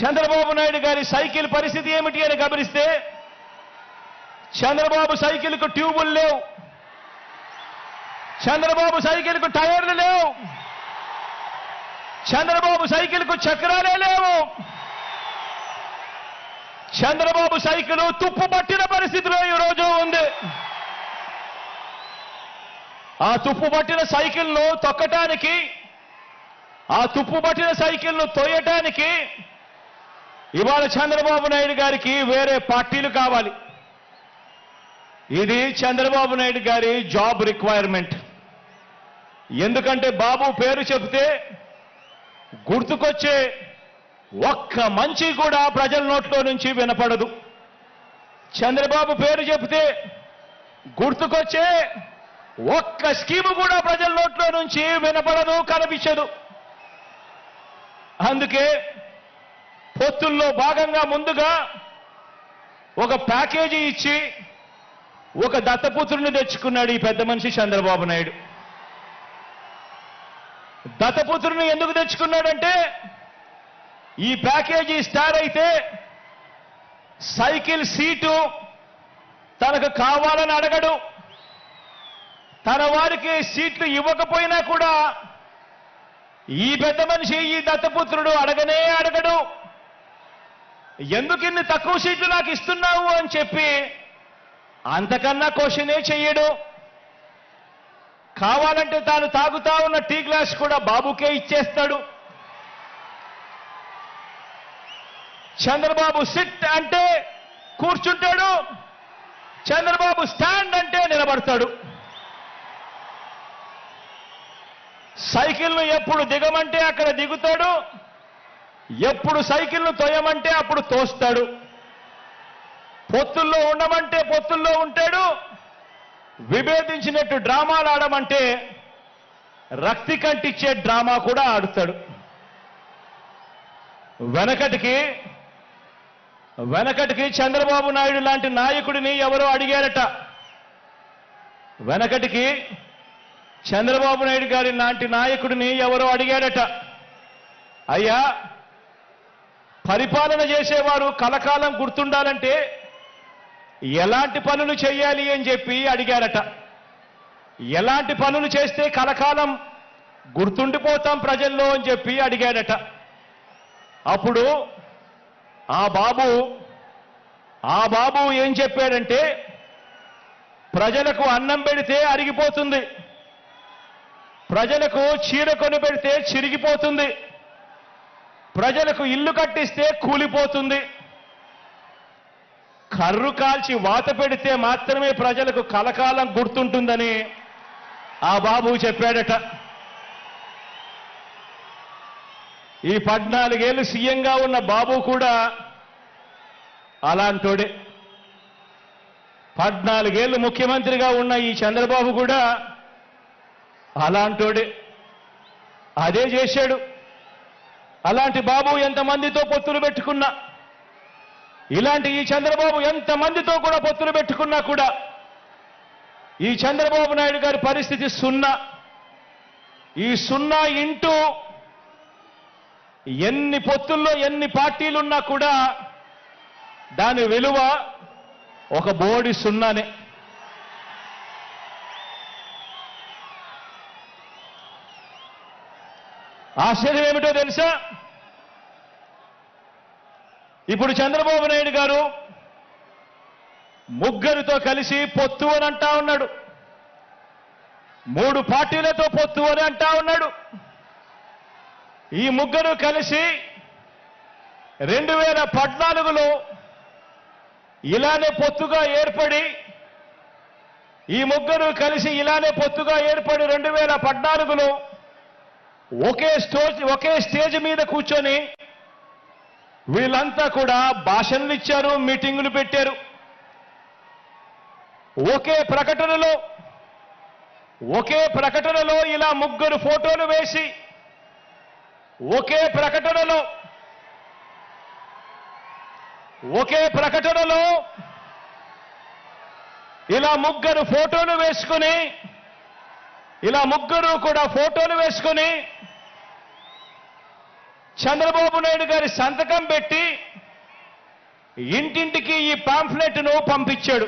చంద్రబాబు నాయుడు గారి సైకిల్ పరిస్థితి ఏమిటి అని గమనిస్తే చంద్రబాబు సైకిల్కు ట్యూబులు లేవు, చంద్రబాబు సైకిల్కు టైర్లు లేవు, చంద్రబాబు సైకిల్కు చక్రాలే లేవు, చంద్రబాబు సైకిల్ తుప్పు పట్టిన పరిస్థితిలో ఈరోజు ఉంది. ఆ తుప్పు పట్టిన సైకిల్ను తొక్కటానికి, ఆ తుప్పు పట్టిన సైకిల్ను తోయటానికి ఇవాళ చంద్రబాబు నాయుడు గారికి వేరే పార్టీలు కావాలి. ఇది చంద్రబాబు నాయుడు గారి జాబ్ రిక్వైర్మెంట్. ఎందుకంటే బాబు పేరు చెబితే గుర్తుకొచ్చే ఒక్క మంచి కూడా ప్రజల నోట్లో నుంచి వినపడదు. చంద్రబాబు పేరు చెబితే గుర్తుకొచ్చే ఒక్క స్కీము కూడా ప్రజల నోట్లో నుంచి వినపడదు, కనిపించదు. అందుకే పొత్తుల్లో భాగంగా ముందుగా ఒక ప్యాకేజీ ఇచ్చి ఒక దత్తపుత్రుని తెచ్చుకున్నాడు ఈ పెద్ద మనిషి చంద్రబాబు నాయుడు. దత్తపుత్రుని ఎందుకు తెచ్చుకున్నాడంటే ఈ ప్యాకేజీ స్టార్ అయితే సైకిల్ సీటు తనకు కావాలని అడగడు, తన వారికి సీట్లు ఇవ్వకపోయినా కూడా ఈ పెద్ద మనిషి ఈ దత్తపుత్రుడు అడగనే అడగడు. ఎందుకు ఇన్ని తక్కువ సీట్లు నాకు ఇస్తున్నావు అని చెప్పి అంతకన్నా క్వశ్చనే చెయ్యడు. కావాలంటే తాను తాగుతా ఉన్న టీ గ్లాస్ కూడా బాబుకే ఇచ్చేస్తాడు. చంద్రబాబు సిట్ అంటే కూర్చుంటాడు, చంద్రబాబు స్టాండ్ అంటే నిలబడతాడు. సైకిల్ను ఎప్పుడు దిగమంటే అక్కడ దిగుతాడు, ఎప్పుడు సైకిల్ను తోయమంటే అప్పుడు తోస్తాడు. పొత్తుల్లో ఉండమంటే పొత్తుల్లో ఉంటాడు, విభేదించినట్టు డ్రామాలు ఆడమంటే రక్తి కంటిచ్చే డ్రామా కూడా ఆడుతాడు. వెనకటికి చంద్రబాబు నాయుడు లాంటి నాయకుడిని ఎవరో అడిగారట. వెనకటికి చంద్రబాబు నాయుడు గారి లాంటి నాయకుడిని ఎవరో అడిగారట, అయ్యా పరిపాలన చేసేవారు కలకాలం గుర్తుండాలంటే ఎలాంటి పనులు చేయాలి అని చెప్పి అడిగారట. ఎలాంటి పనులు చేస్తే కలకాలం గుర్తుండిపోతాం ప్రజల్లో అని చెప్పి అడిగాడట. అప్పుడు ఆ బాబు ఏం చెప్పాడంటే ప్రజలకు అన్నం పెడితే అరిగిపోతుంది, ప్రజలకు చీర కొని పెడితే చిరిగిపోతుంది, ప్రజలకు ఇల్లు కట్టిస్తే కూలిపోతుంది, కర్రు కాల్చి వాత పెడితే మాత్రమే ప్రజలకు కలకాలం గుర్తుంటుందని ఆ బాబు చెప్పాడట. ఈ 14 ఏళ్ళు సీఎంగా ఉన్న బాబు కూడా అలాంటోడే. 14 ఏళ్ళు ముఖ్యమంత్రిగా ఉన్న ఈ చంద్రబాబు కూడా అలాంటోడే. అదే చేశాడు. అలాంటి బాబు ఎంతమందితో పొత్తులు పెట్టుకున్నా, ఇలాంటి ఈ చంద్రబాబు ఎంతమందితో కూడా పొత్తులు పెట్టుకున్నా కూడా ఈ చంద్రబాబు నాయుడు గారి పరిస్థితి సున్నా. ఈ సున్నా ఇంటూ ఎన్ని పొత్తుల్లో ఎన్ని పార్టీలున్నా కూడా దాని విలువ ఒక బోడి సున్నానే. ఆశ్చర్యం ఏమిటో తెలుసా? ఇప్పుడు చంద్రబాబు నాయుడు గారు ముగ్గురితో కలిసి పొత్తు అని అంటా ఉన్నాడు, 3 పార్టీలతో పొత్తు అని అంటా ఉన్నాడు. ఈ ముగ్గురు కలిసి 2014లో ఇలానే పొత్తుగా ఏర్పడి, ఈ ముగ్గురు కలిసి ఇలానే పొత్తుగా ఏర్పడి 2014లో ఒకే స్టేజ్ మీద కూర్చొని వీళ్ళంతా కూడా భాషణలు ఇచ్చారు, మీటింగులు పెట్టారు. ఒకే ప్రకటనలో ఇలా ముగ్గురు ఫోటోలు వేసి ఒకే ప్రకటనలో ఇలా ముగ్గురు ఫోటోలు వేసుకుని, ఇలా ముగ్గురు కూడా ఫోటోలు వేసుకుని చంద్రబాబు నాయుడు గారి సంతకం పెట్టి ఇంటింటికి ఈ పాంఫ్లెట్ను పంపించాడు.